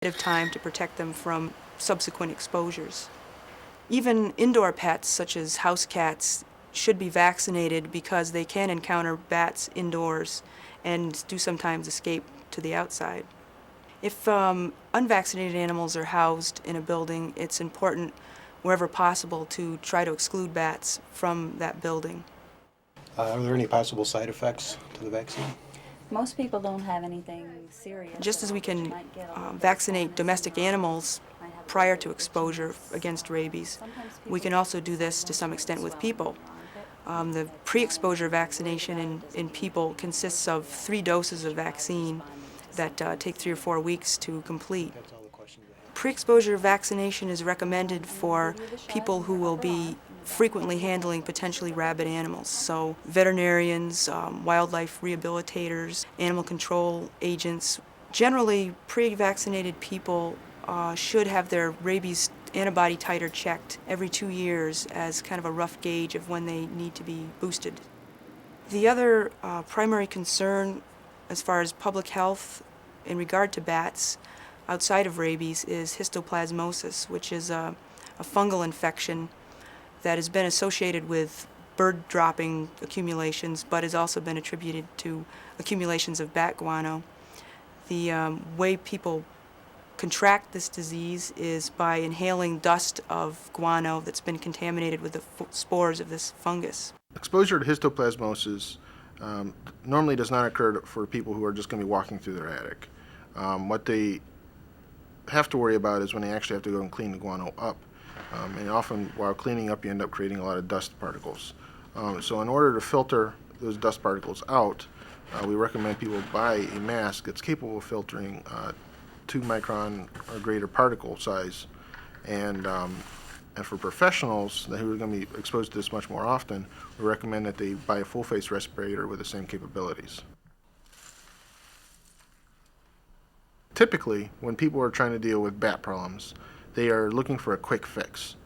of time to protect them from subsequent exposures. Even indoor pets, such as house cats, should be vaccinated because they can encounter bats indoors and do sometimes escape to the outside. If unvaccinated animals are housed in a building, it's important, wherever possible, to try to exclude bats from that building. Are there any possible side effects to the vaccine? Most people don't have anything serious. Just as we can vaccinate domestic animals prior to exposure against rabies, we can also do this to some extent with people. The pre-exposure vaccination in people consists of 3 doses of vaccine that take 3 or 4 weeks to complete. Pre-exposure vaccination is recommended for people who will be frequently handling potentially rabid animals, so veterinarians, wildlife rehabilitators, animal control agents. Generally, pre-vaccinated people should have their rabies antibody titer checked every 2 years as kind of a rough gauge of when they need to be boosted. The other primary concern as far as public health in regard to bats outside of rabies is histoplasmosis, which is a fungal infection that has been associated with bird dropping accumulations, but has also been attributed to accumulations of bat guano. The way people contract this disease is by inhaling dust of guano that's been contaminated with the spores of this fungus. Exposure to histoplasmosis normally does not occur for people who are just going to be walking through their attic. What they have to worry about is when they actually have to go and clean the guano up. And often while cleaning up you end up creating a lot of dust particles. So in order to filter those dust particles out, we recommend people buy a mask that's capable of filtering 2 micron or greater particle size. And for professionals who are going to be exposed to this much more often, we recommend that they buy a full face respirator with the same capabilities. Typically, when people are trying to deal with bat problems, they are looking for a quick fix.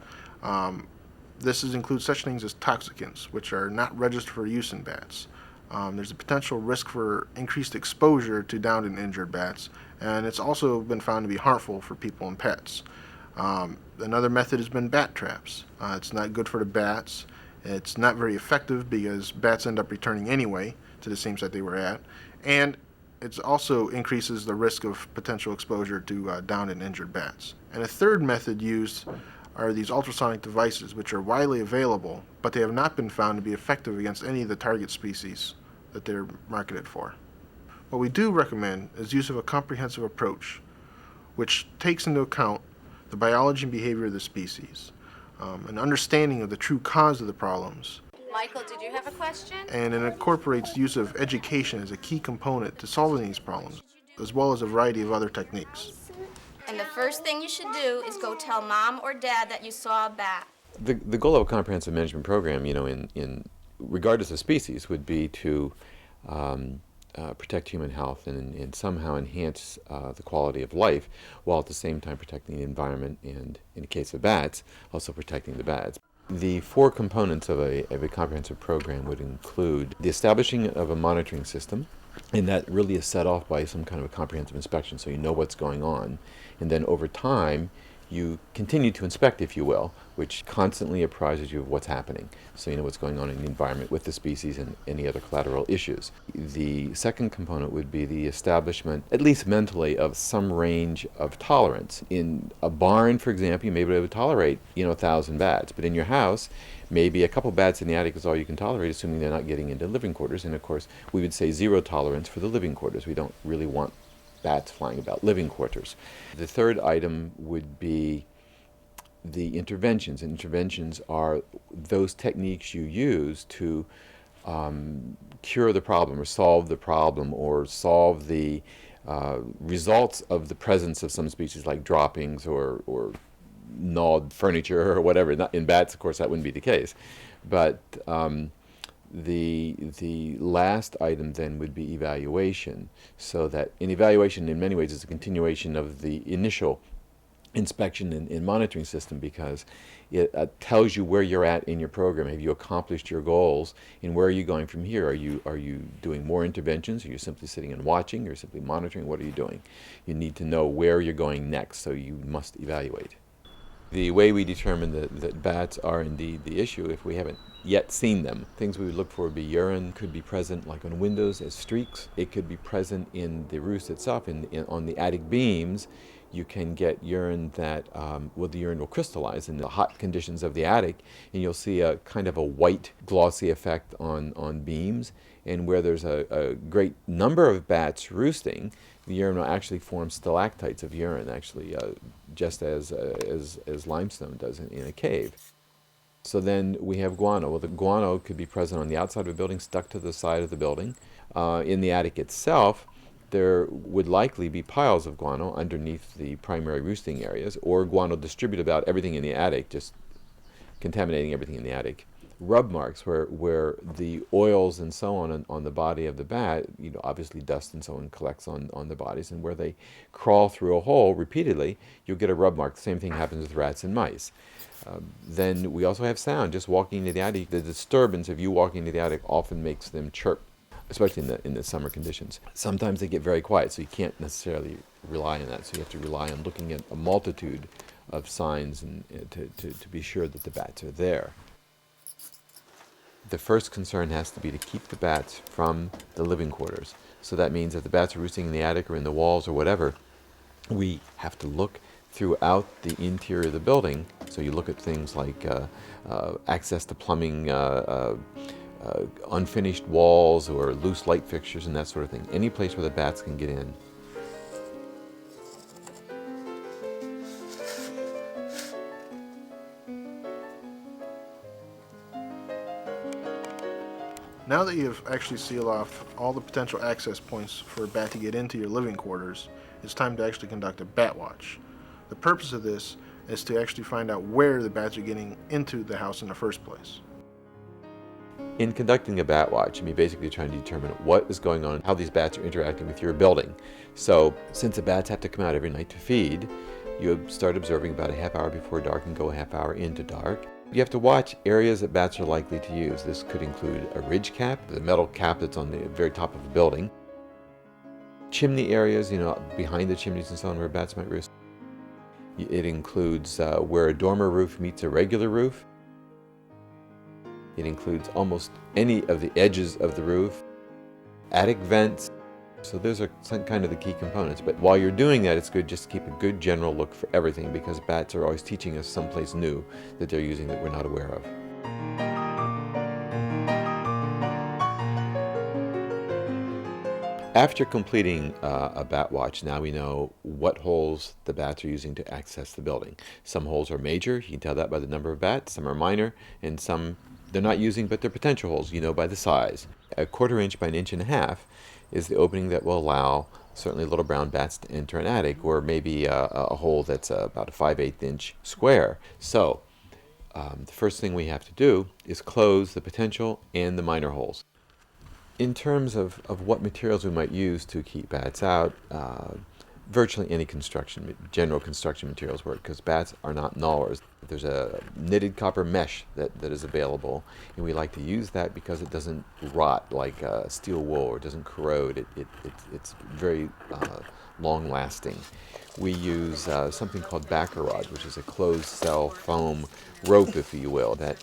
This includes such things as toxicants, which are not registered for use in bats. There's a potential risk for increased exposure to downed and injured bats, and it's also been found to be harmful for people and pets. Another method has been bat traps. It's not good for the bats. It's not very effective because bats end up returning anyway to the same site they were at, and it also increases the risk of potential exposure to downed and injured bats. And a third method used are these ultrasonic devices, which are widely available, but they have not been found to be effective against any of the target species that they're marketed for. What we do recommend is use of a comprehensive approach, which takes into account the biology and behavior of the species, an understanding of the true cause of the problems. Michael, did you have a question? And it incorporates use of education as a key component to solving these problems, as well as a variety of other techniques. And the first thing you should do is go tell mom or dad that you saw a bat. The goal of a comprehensive management program, in regardless of species, would be to protect human health and somehow enhance the quality of life, while at the same time protecting the environment and, in the case of bats, also protecting the bats. The 4 components of a comprehensive program would include the establishing of a monitoring system, and that really is set off by some kind of a comprehensive inspection, so you know what's going on. And then over time, you continue to inspect, if you will, which constantly apprises you of what's happening, so you know what's going on in the environment with the species and any other collateral issues. The second component would be the establishment, at least mentally, of some range of tolerance. In a barn, for example, you may be able to tolerate 1,000 bats, but in your house, maybe a couple bats in the attic is all you can tolerate, assuming they're not getting into living quarters. And of course, we would say 0 tolerance for the living quarters. We don't really want bats flying about living quarters. The third item would be the interventions. And interventions are those techniques you use to cure the problem or solve the problem or solve the results of the presence of some species, like droppings or gnawed furniture or whatever. Not in bats, of course, that wouldn't be the case. But the last item then would be evaluation, so that an evaluation in many ways is a continuation of the initial inspection and monitoring system, because it tells you where you're at in your program. Have you accomplished your goals, and where are you going from here? Are you doing more interventions? Are you simply sitting and watching? Or simply monitoring? What are you doing? You need to know where you're going next, so you must evaluate. The way we determine that bats are indeed the issue, if we haven't yet seen them, things we would look for would be urine. Could be present like on windows as streaks. It could be present in the roost itself. On the attic beams, you can get urine that, the urine will crystallize in the hot conditions of the attic, and you'll see a kind of a white glossy effect on beams. And where there's a great number of bats roosting, the urine will actually form stalactites of urine, actually, just as limestone does in a cave. So then we have guano. Well, the guano could be present on the outside of a building, stuck to the side of the building. In the attic itself, there would likely be piles of guano underneath the primary roosting areas, or guano distributed about everything in the attic, just contaminating everything in the attic. Rub marks where the oils and so on the body of the bat, obviously dust and so on collects on the bodies, and where they crawl through a hole repeatedly, you'll get a rub mark. The same thing happens with rats and mice. Then we also have sound. Just walking into the attic, the disturbance of you walking into the attic often makes them chirp, especially in the summer conditions. Sometimes they get very quiet, so you can't necessarily rely on that. So you have to rely on looking at a multitude of signs and to be sure that the bats are there. The first concern has to be to keep the bats from the living quarters. So that means if the bats are roosting in the attic or in the walls or whatever, we have to look throughout the interior of the building. So you look at things like access to plumbing, unfinished walls or loose light fixtures and that sort of thing. Any place where the bats can get in. Now that you've actually sealed off all the potential access points for a bat to get into your living quarters, it's time to actually conduct a bat watch. The purpose of this is to actually find out where the bats are getting into the house in the first place. In conducting a bat watch, you're basically trying to determine what is going on, how these bats are interacting with your building. So since the bats have to come out every night to feed, you start observing about a half hour before dark and go a half hour into dark. You have to watch areas that bats are likely to use. This could include a ridge cap, the metal cap that's on the very top of the building. Chimney areas, behind the chimneys and so on, where bats might roost. It includes where a dormer roof meets a regular roof. It includes almost any of the edges of the roof, attic vents. So those are some kind of the key components. But while you're doing that, it's good just to keep a good general look for everything, because bats are always teaching us someplace new that they're using that we're not aware of. After completing a bat watch, now we know what holes the bats are using to access the building. Some holes are major, you can tell that by the number of bats. Some are minor, and some they're not using, but they're potential holes, by the size. 1/4 inch by 1.5 inches is the opening that will allow certainly little brown bats to enter an attic, or maybe a hole that's about a 5/8 inch square. So the first thing we have to do is close the potential and the minor holes. In terms of what materials we might use to keep bats out, virtually any general construction materials work, because bats are not gnawers. There's a knitted copper mesh that is available, and we like to use that because it doesn't rot like steel wool, or it doesn't corrode. It's very long-lasting. We use something called baccarod, which is a closed-cell foam rope, if you will, that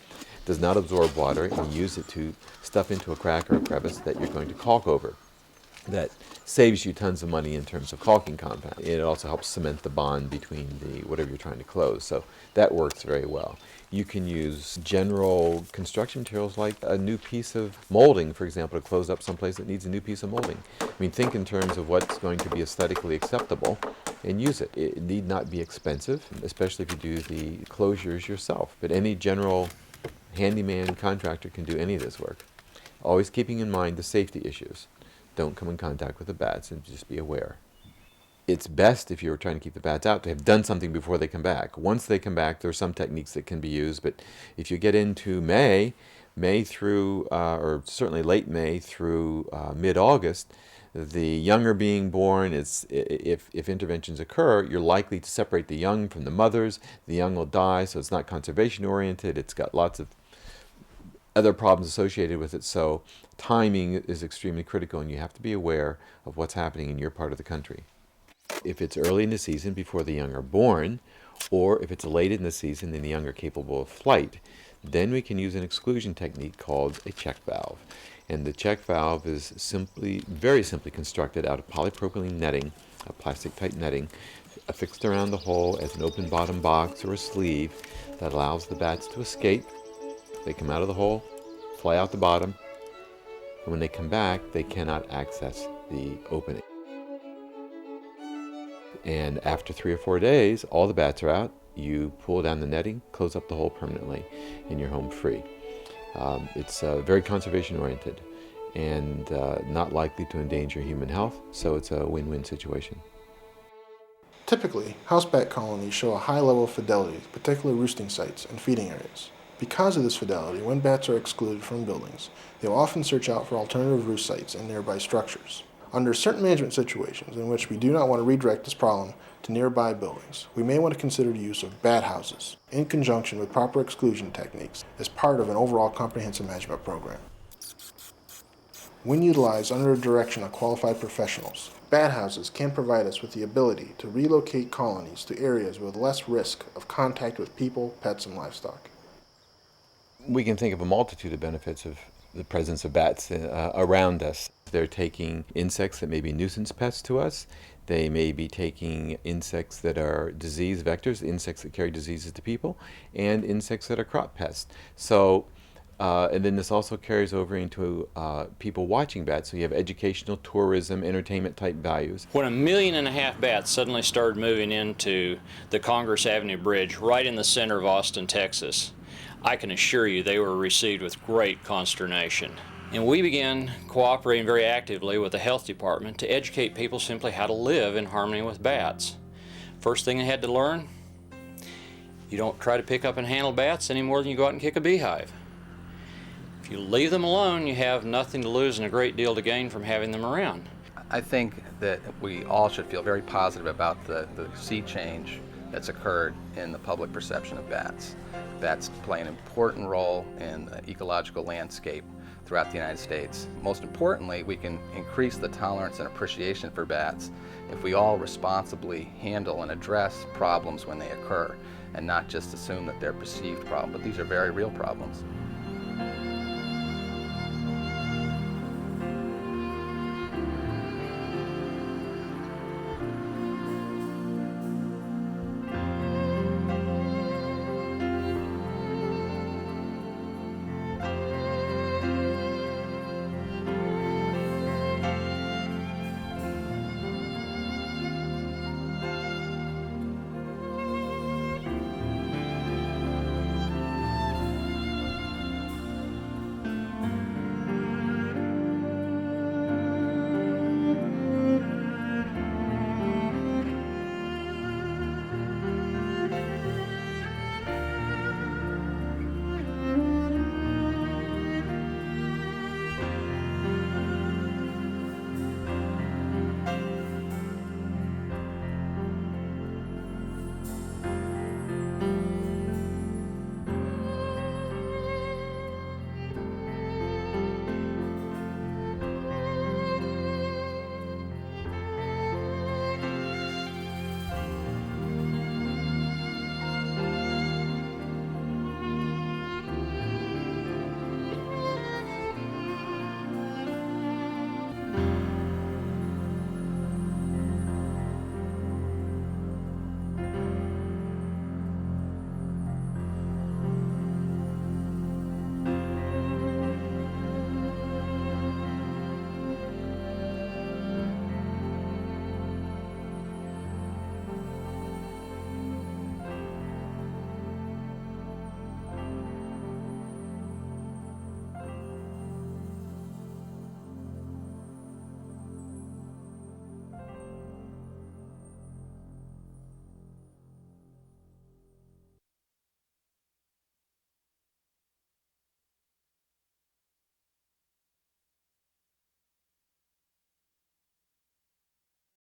does not absorb water, and you use it to stuff into a crack or a crevice that you're going to caulk over. That saves you tons of money in terms of caulking compound. It also helps cement the bond between whatever you're trying to close, so that works very well. You can use general construction materials like a new piece of molding, for example, to close up someplace that needs a new piece of molding. Think in terms of what's going to be aesthetically acceptable and use it. It need not be expensive, especially if you do the closures yourself, but any general handyman contractor can do any of this work. Always keeping in mind the safety issues. Don't come in contact with the bats, and just be aware. It's best, if you're trying to keep the bats out, to have done something before they come back. Once they come back, there are some techniques that can be used, but if you get into May through, or certainly late May through mid-August, The young are being born. If interventions occur, you're likely to separate the young from the mothers. The young will die, so it's not conservation oriented. It's got lots of other problems associated with it. So timing is extremely critical, and you have to be aware of what's happening in your part of the country. If it's early in the season before the young are born, or if it's late in the season and the young are capable of flight, then we can use an exclusion technique called a check valve. And the check valve is very simply constructed out of polypropylene netting, a plastic-type netting, affixed around the hole as an open bottom box or a sleeve that allows the bats to escape. They come out of the hole, fly out the bottom, and when they come back, they cannot access the opening. And after 3 or 4 days, all the bats are out. You pull down the netting, close up the hole permanently, and you're home free. It's very conservation oriented and not likely to endanger human health, so it's a win-win situation. Typically, house bat colonies show a high level of fidelity to particular roosting sites and feeding areas. Because of this fidelity, when bats are excluded from buildings, they will often search out for alternative roost sites in nearby structures. Under certain management situations in which we do not want to redirect this problem to nearby buildings, we may want to consider the use of bat houses in conjunction with proper exclusion techniques as part of an overall comprehensive management program. When utilized under the direction of qualified professionals, bat houses can provide us with the ability to relocate colonies to areas with less risk of contact with people, pets, and livestock. We can think of a multitude of benefits of the presence of bats around us. They're taking insects that may be nuisance pests to us. They may be taking insects that are disease vectors, insects that carry diseases to people, and insects that are crop pests. So, and then this also carries over into people watching bats. So you have educational, tourism, entertainment type values. When 1.5 million bats suddenly started moving into the Congress Avenue Bridge right in the center of Austin, Texas, I can assure you they were received with great consternation. And we began cooperating very actively with the health department to educate people simply how to live in harmony with bats. First thing they had to learn, you don't try to pick up and handle bats any more than you go out and kick a beehive. If you leave them alone, you have nothing to lose and a great deal to gain from having them around. I think that we all should feel very positive about the sea change that's occurred in the public perception of bats. Bats play an important role in the ecological landscape throughout the United States. Most importantly, we can increase the tolerance and appreciation for bats if we all responsibly handle and address problems when they occur and not just assume that they're perceived problems, but these are very real problems.